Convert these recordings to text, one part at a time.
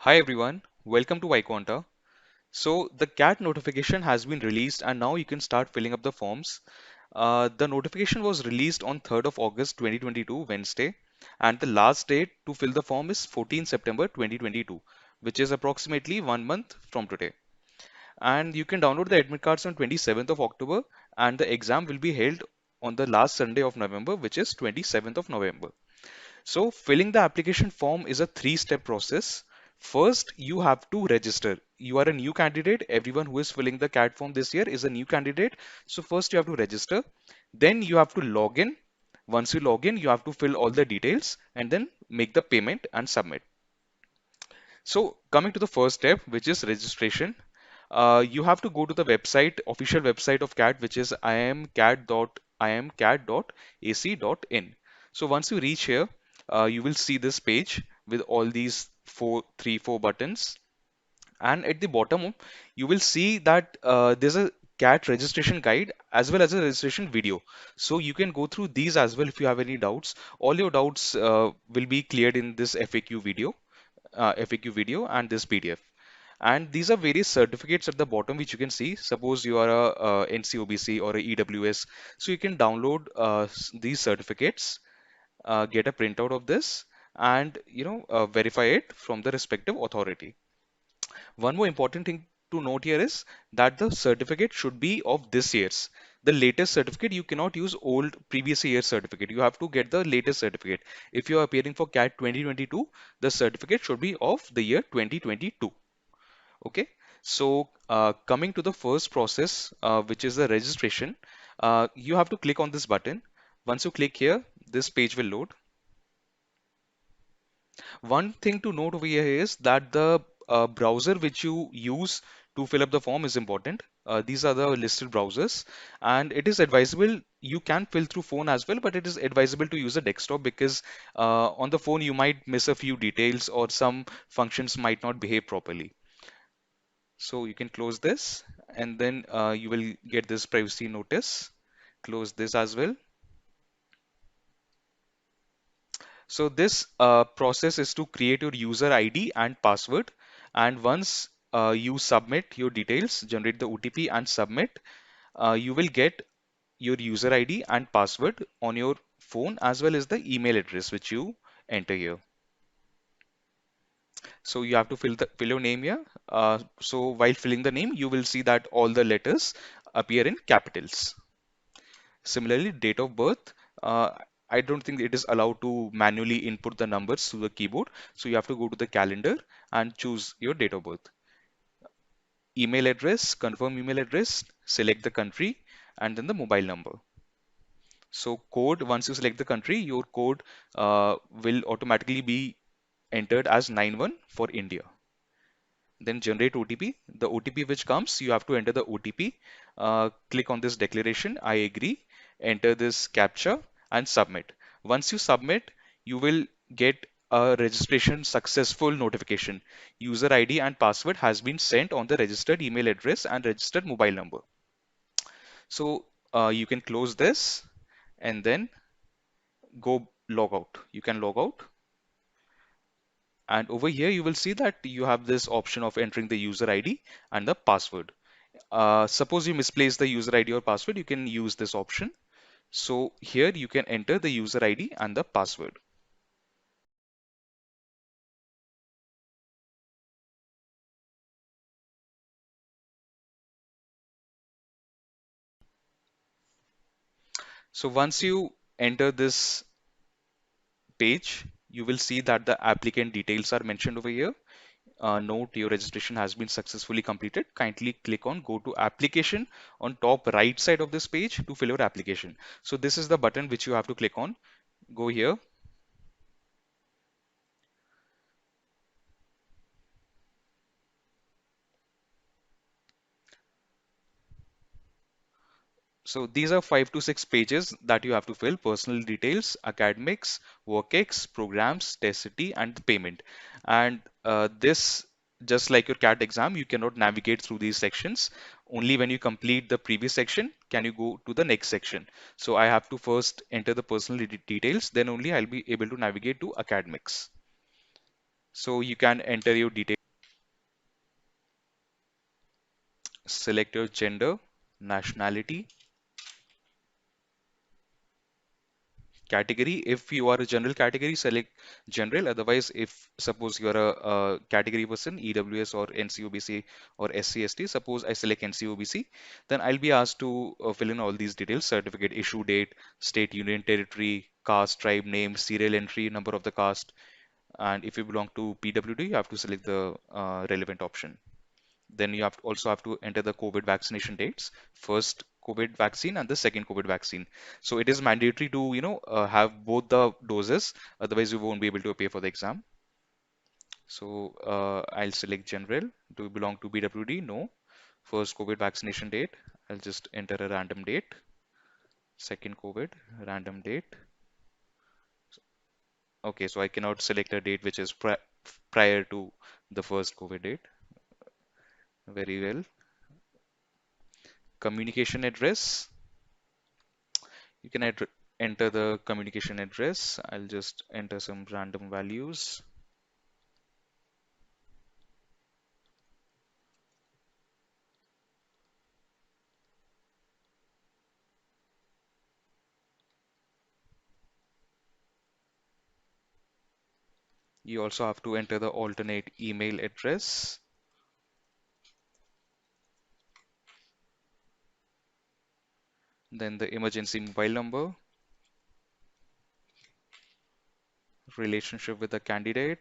Hi everyone, welcome to iQUANTA. So the CAT notification has been released and now you can start filling up the forms. The notification was released on 3rd of August 2022, Wednesday, and the last date to fill the form is 14 September 2022, which is approximately 1 month from today. And you can download the admit cards on 27th of October and the exam will be held on the last Sunday of November, which is 27th of November. So filling the application form is a three-step process. First, you have to register. You are a new candidate. Everyone who is filling the CAT form this year is a new candidate. So first you have to register. Then you have to log in. Once you log in, you have to fill all the details and then make the payment and submit. So coming to the first step, which is registration, you have to go to the website, official website of CAT, which is imcat.ac.in. So once you reach here, you will see this page with all these four buttons. And at the bottom, you will see that there's a CAT registration guide as well as a registration video. So you can go through these as well if you have any doubts. All your doubts will be cleared in this FAQ video and this PDF. And these are various certificates at the bottom which you can see. Suppose you are a NCOBC or a EWS, so you can download these certificates, get a printout of this, and verify it from the respective authority. One more important thing to note here is that the certificate should be of this year's. The latest certificate, you cannot use old previous year certificate. You have to get the latest certificate. If you are appearing for CAT 2022, the certificate should be of the year 2022. Okay, so coming to the first process, which is the registration, you have to click on this button. Once you click here, this page will load. One thing to note over here is that the browser which you use to fill up the form is important. These are the listed browsers, and it is advisable you can fill through phone as well, but it is advisable to use a desktop because on the phone you might miss a few details or some functions might not behave properly. So you can close this and then you will get this privacy notice. Close this as well. So this process is to create your user ID and password. And once you submit your details, generate the OTP and submit, you will get your user ID and password on your phone as well as the email address which you enter here. So you have to fill your name here. So while filling the name, you will see that all the letters appear in capitals. Similarly, date of birth, I don't think it is allowed to manually input the numbers to the keyboard. So you have to go to the calendar and choose your date of birth. Email address, confirm email address, select the country, and then the mobile number. So code, once you select the country, your code will automatically be entered as 91 for India. Then generate OTP. The OTP which comes, you have to enter the OTP. Click on this declaration, I agree, enter this captcha and submit. Once you submit, you will get a registration successful notification. User ID and password has been sent on the registered email address and registered mobile number. So you can close this and then go log out. You can log out. And over here, you will see that you have this option of entering the user ID and the password. Suppose you misplace the user ID or password, you can use this option. So here you can enter the user ID and the password. So once you enter this page, you will see that the applicant details are mentioned over here. Note your registration has been successfully completed. Kindly click on go to application on top right side of this page to fill your application. So this is the button which you have to click on. Go here. So these are 5 to 6 pages that you have to fill: personal details, academics, work programs, test city, and the payment. And this, just like your CAT exam, you cannot navigate through these sections. Only when you complete the previous section can you go to the next section. So I have to first enter the personal details, then only I'll be able to navigate to academics. So you can enter your details, select your gender, nationality, category. If you are a general category, select general. Otherwise, if suppose you are a category person, EWS or NCOBC or SC/ST, suppose I select NCOBC, then I'll be asked to fill in all these details: certificate issue date, state, union, territory, caste, tribe, name, serial entry, number of the caste, and if you belong to PWD, you have to select the relevant option. Then you also have to enter the COVID vaccination dates, first COVID vaccine and the second COVID vaccine. So it is mandatory to, have both the doses, otherwise you won't be able to appear for the exam. So I'll select general. Do you belong to BWD? No. First COVID vaccination date, I'll just enter a random date. Second COVID, random date. Okay, so I cannot select a date which is prior to the first COVID date. Very well. Communication address. You can enter the communication address. I'll just enter some random values. You also have to enter the alternate email address, then the emergency mobile number, relationship with the candidate.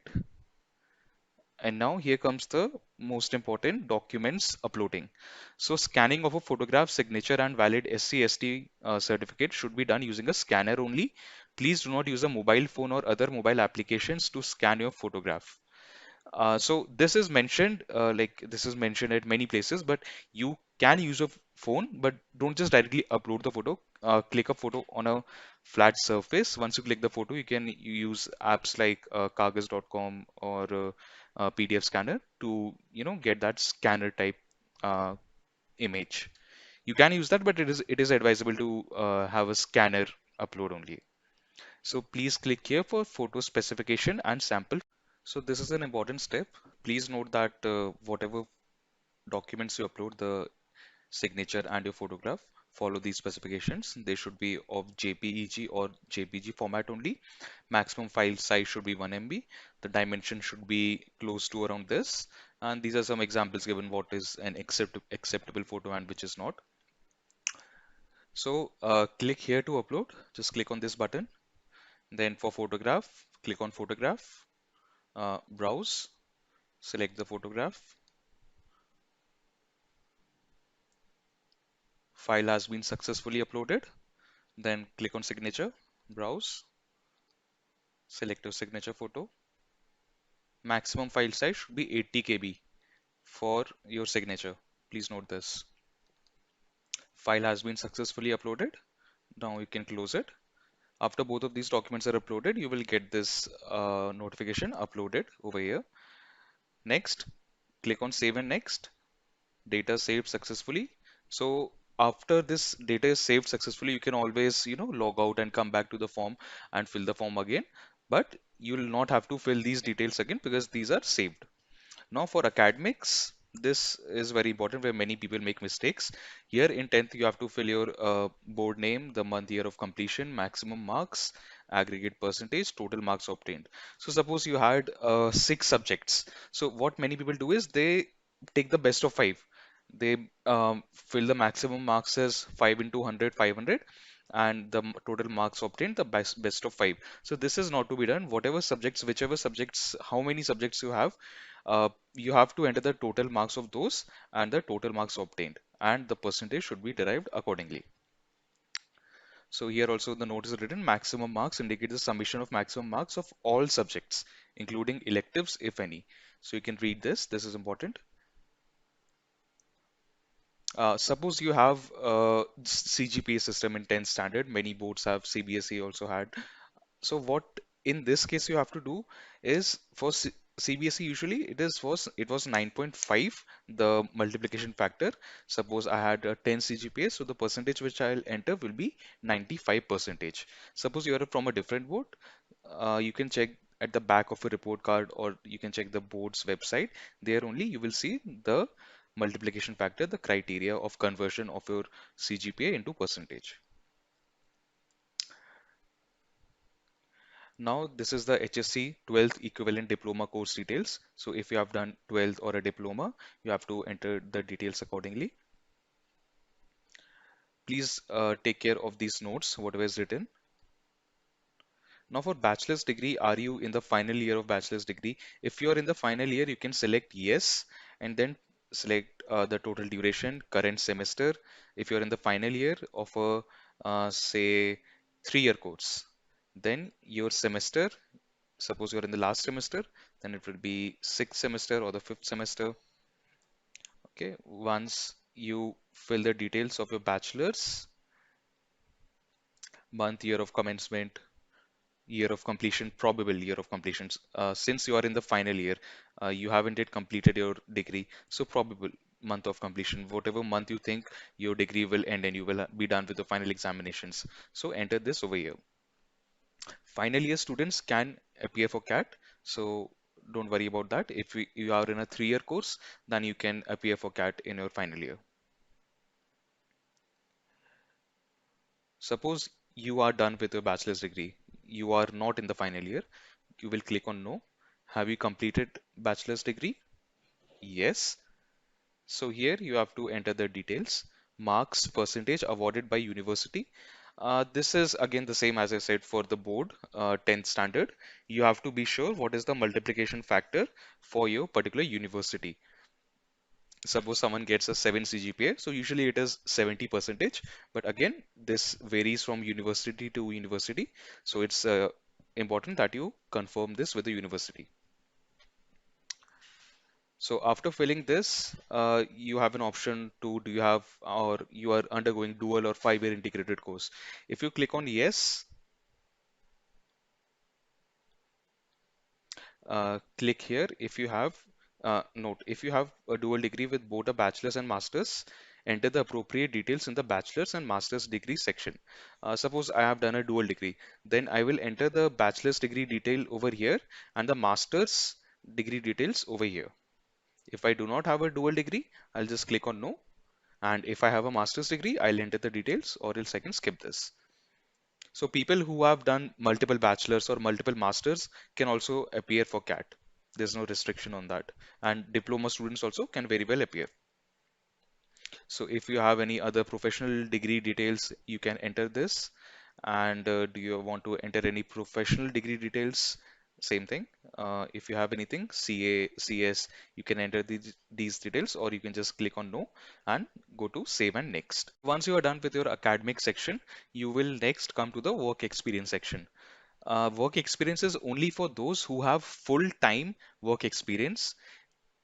And now here comes the most important documents uploading. So scanning of a photograph, signature and valid SC/ST certificate should be done using a scanner only. Please do not use a mobile phone or other mobile applications to scan your photograph. So this is mentioned, like this is mentioned at many places, but you can use a phone, but don't just directly upload the photo. Click a photo on a flat surface. Once you click the photo, you use apps like Kagas.com or PDF scanner to, get that scanner type uh, image. You can use that, but it is advisable to have a scanner upload only. So please click here for photo specification and sample. So this is an important step. Please note that whatever documents you upload, the signature and your photograph, follow these specifications. They should be of JPEG or JPG format only. Maximum file size should be 1 MB. The dimension should be close to around this. And these are some examples given what is an acceptable photo and which is not. So click here to upload. Just click on this button. Then for photograph, click on photograph, browse, select the photograph. File has been successfully uploaded. Then click on signature, browse, select your signature photo. Maximum file size should be 80 KB for your signature. Please note this. File has been successfully uploaded. Now you can close it. After both of these documents are uploaded, you will get this notification uploaded over here. Next, click on save and next. Data saved successfully. So after this data is saved successfully, you can always, log out and come back to the form and fill the form again. But you will not have to fill these details again because these are saved. Now for academics, this is very important where many people make mistakes. Here in 10th, you have to fill your board name, the month, year of completion, maximum marks, aggregate percentage, total marks obtained. So suppose you had 6 subjects. So what many people do is they take the best of 5. They fill the maximum marks as 5 into 100, 500, and the total marks obtained the best of 5. So this is not to be done. Whatever subjects, whichever subjects, how many subjects you have to enter the total marks of those and the total marks obtained, and the percentage should be derived accordingly. So here also the note is written maximum marks indicate the summation of maximum marks of all subjects, including electives, if any. So you can read this. This is important. Suppose you have a CGPA system in 10th standard. Many boards have, CBSE also had. So what in this case you have to do is for CBSE usually it was 9.5 the multiplication factor. Suppose I had a 10 CGPA, so the percentage which I'll enter will be 95 percentage. Suppose you are from a different board, you can check at the back of a report card, or you can check the board's website. There only you will see the multiplication factor, the criteria of conversion of your CGPA into percentage. Now, this is the HSC 12th equivalent diploma course details. So if you have done 12th or a diploma, you have to enter the details accordingly. Please take care of these notes, whatever is written. Now for bachelor's degree, are you in the final year of bachelor's degree? If you are in the final year, you can select yes and then select the total duration, current semester. If you're in the final year of a say 3-year course, then your semester, suppose you're in the last semester, then it will be sixth semester or the fifth semester. Okay, once you fill the details of your bachelor's, month, year of commencement, year of completion, probable year of completions. Since you are in the final year, you haven't yet completed your degree, so probable month of completion, whatever month you think your degree will end and you will be done with the final examinations. So enter this over here. Final year students can appear for CAT, so don't worry about that. If you are in a 3-year course, then you can appear for CAT in your final year. Suppose you are done with your bachelor's degree, you are not in the final year, you will click on no. Have you completed bachelor's degree? Yes. So here you have to enter the details, marks, percentage awarded by university. This is again the same as I said for the board, 10th standard. You have to be sure what is the multiplication factor for your particular university. Suppose someone gets a 7 CGPA, so usually it is 70 percentage. But again, this varies from university to university. So it's important that you confirm this with the university. So after filling this, you have an option to do you have or you are undergoing dual or 5-year integrated course. If you click on yes, click here. If you have note, if you have a dual degree with both a bachelor's and master's, enter the appropriate details in the bachelor's and master's degree section. Suppose I have done a dual degree, then I will enter the bachelor's degree detail over here and the master's degree details over here. If I do not have a dual degree, I'll just click on no. And if I have a master's degree, I'll enter the details or else I can skip this. So people who have done multiple bachelors or multiple masters can also appear for CAT. There's no restriction on that. And diploma students also can very well appear. So if you have any other professional degree details, you can enter this. And do you want to enter any professional degree details? Same thing. If you have anything, CA, CS, you can enter these details or you can just click on no and go to save and next. Once you are done with your academic section, you will next come to the work experience section. Work experience is only for those who have full-time work experience,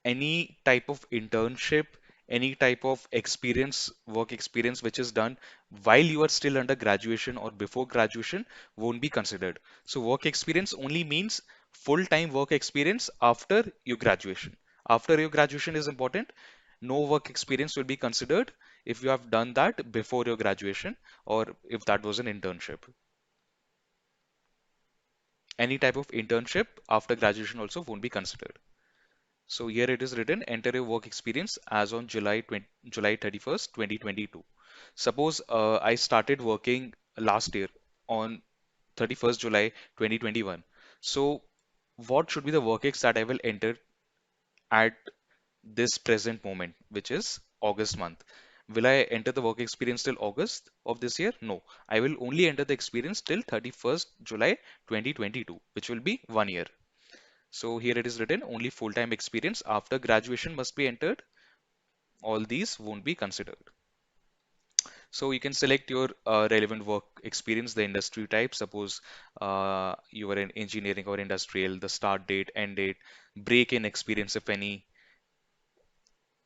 any type of internship, any type of experience, work experience which is done while you are still under graduation or before graduation won't be considered. So work experience only means full-time work experience after your graduation. After your graduation is important. No work experience will be considered if you have done that before your graduation or if that was an internship. Any type of internship after graduation also won't be considered. So here it is written, enter your work experience as on July 31st, 2022. Suppose I started working last year on 31st July 2021. So what should be the work ex that I will enter at this present moment, which is August month? Will I enter the work experience till August of this year? No, I will only enter the experience till 31st July 2022, which will be 1 year. So here it is written only full-time experience after graduation must be entered. All these won't be considered. So you can select your relevant work experience, the industry type. Suppose you are in engineering or industrial, the start date, end date, break-in experience if any.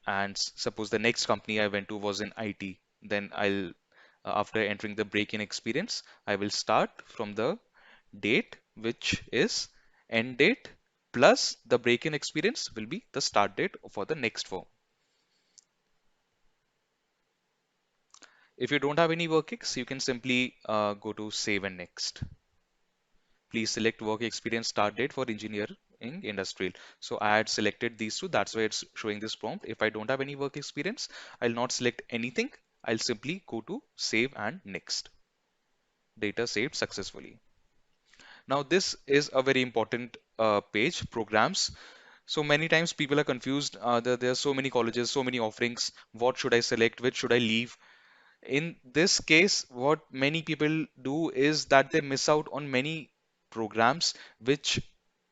And suppose the next company I went to was in IT, then after entering the break-in experience, I will start from the date, which is end date, plus the break-in experience will be the start date for the next firm. If you don't have any work ex, you can simply go to save and next. Please select work experience start date for engineering industrial. So I had selected these two. That's why it's showing this prompt. If I don't have any work experience, I'll not select anything. I'll simply go to save and next. Data saved successfully. Now this is a very important page, programs. So many times people are confused. There are so many colleges, so many offerings. What should I select? Which should I leave? In this case, what many people do is that they miss out on many programs which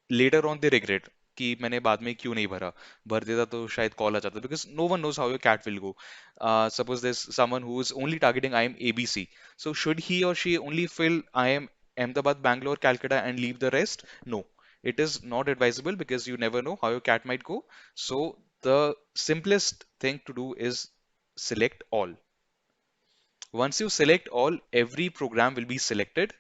later on they regret कि मैंने बाद में क्यों नहीं भरा भर देता तो शायद कॉल आ जाता because no one knows how your cat will go. Suppose there's someone who is only targeting IIM ABC, so should he or she only fill IIM Ahmedabad, Bangalore, Calcutta and leave the rest? No, it is not advisable because you never know how your cat might go. So the simplest thing to do is select all. Once you select all, every program will be selected.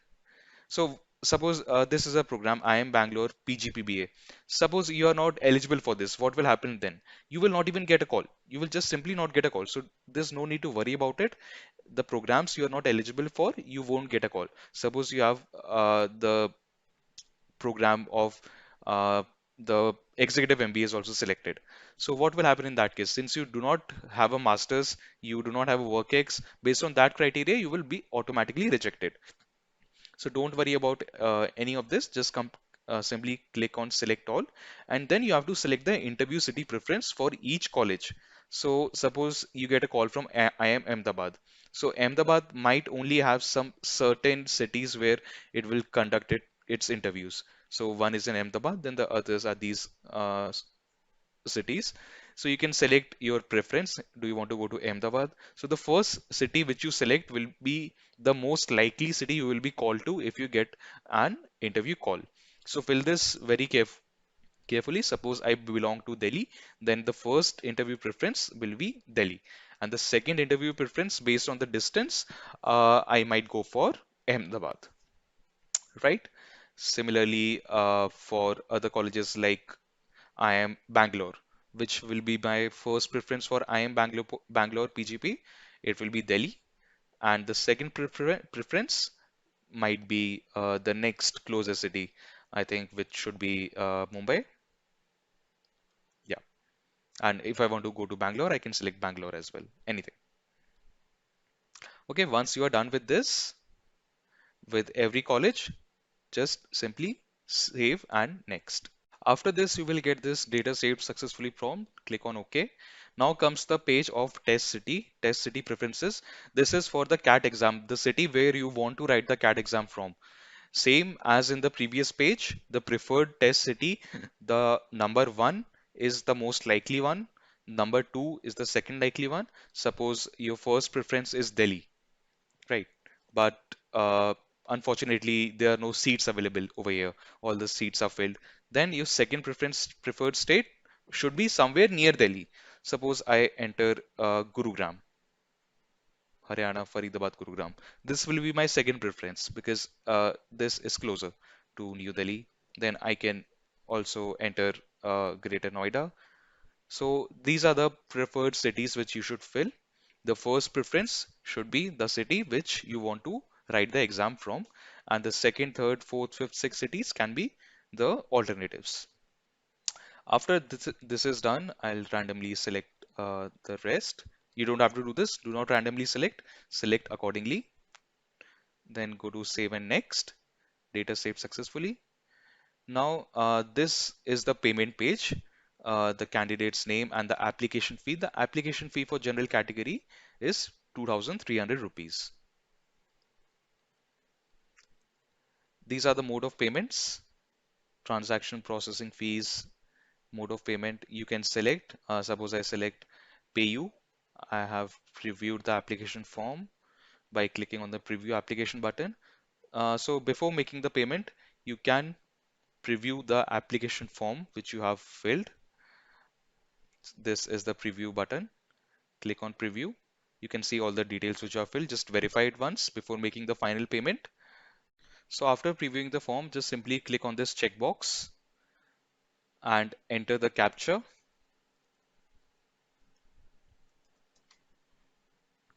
So suppose this is a program I am Bangalore PGPBA. Suppose you are not eligible for this, what will happen then? You will not even get a call. You will just simply not get a call. So there's no need to worry about it. The programs you are not eligible for, you won't get a call. Suppose you have the program of uh, the executive MBA is also selected. So what will happen in that case? Since you do not have a master's, you do not have a work ex, based on that criteria, you will be automatically rejected. So don't worry about any of this. Just come simply click on select all, and then you have to select the interview city preference for each college. So suppose you get a call from IIM Ahmedabad. So Ahmedabad might only have some certain cities where it will conduct its interviews. So one is in Ahmedabad, then the others are these cities. So you can select your preference. Do you want to go to Ahmedabad? So the first city which you select will be the most likely city you will be called to if you get an interview call. So fill this very carefully. Suppose I belong to Delhi, then the first interview preference will be Delhi. And the second interview preference based on the distance, I might go for Ahmedabad, right? Similarly, for other colleges like I am Bangalore, which will be my first preference for I am Bangalore, Bangalore PGP. It will be Delhi, and the second preference might be the next closest city, I think, which should be Mumbai. Yeah, and if I want to go to Bangalore, I can select Bangalore as well. Anything. Okay, once you are done with this, with every college, just simply save and next. After this, you will get this data saved successfully prompt. Click on OK. Now comes the page of test city preferences. This is for the CAT exam, the city where you want to write the CAT exam from. Same as in the previous page, the preferred test city, the number one is the most likely one. Number two is the second likely one. Suppose your first preference is Delhi, right? But unfortunately, there are no seats available over here. All the seats are filled. Then your second preferred state should be somewhere near Delhi. Suppose I enter Gurugram, Haryana, Faridabad, Gurugram. This will be my second preference because this is closer to New Delhi. Then I can also enter Greater Noida. So these are the preferred cities which you should fill. The first preference should be the city which you want to write the exam from, and the second, third, fourth, fifth, sixth cities can be the alternatives. After this is done, I'll randomly select the rest. You don't have to do this. Do not randomly select. Select accordingly. Then go to save and next. Data saved successfully. Now, this is the payment page, the candidate's name and the application fee. The application fee for general category is 2,300 rupees. These are the mode of payments, transaction processing fees, mode of payment. You can select, suppose I select pay you. I have previewed the application form by clicking on the preview application button. So before making the payment, you can preview the application form which you have filled. This is the preview button. Click on preview. You can see all the details which are filled. Just verify it once before making the final payment. So after previewing the form, just simply click on this checkbox and enter the captcha.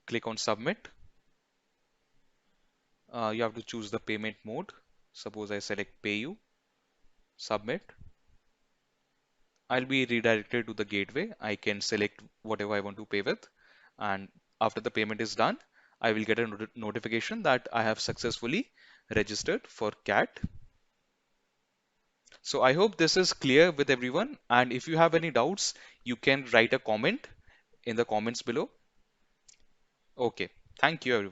Click on submit. You have to choose the payment mode. Suppose I select pay you, submit. I'll be redirected to the gateway. I can select whatever I want to pay with. And after the payment is done, I will get a notification that I have successfully registered for CAT. So I hope this is clear with everyone. And if you have any doubts, you can write a comment in the comments below. Okay. Thank you, everyone.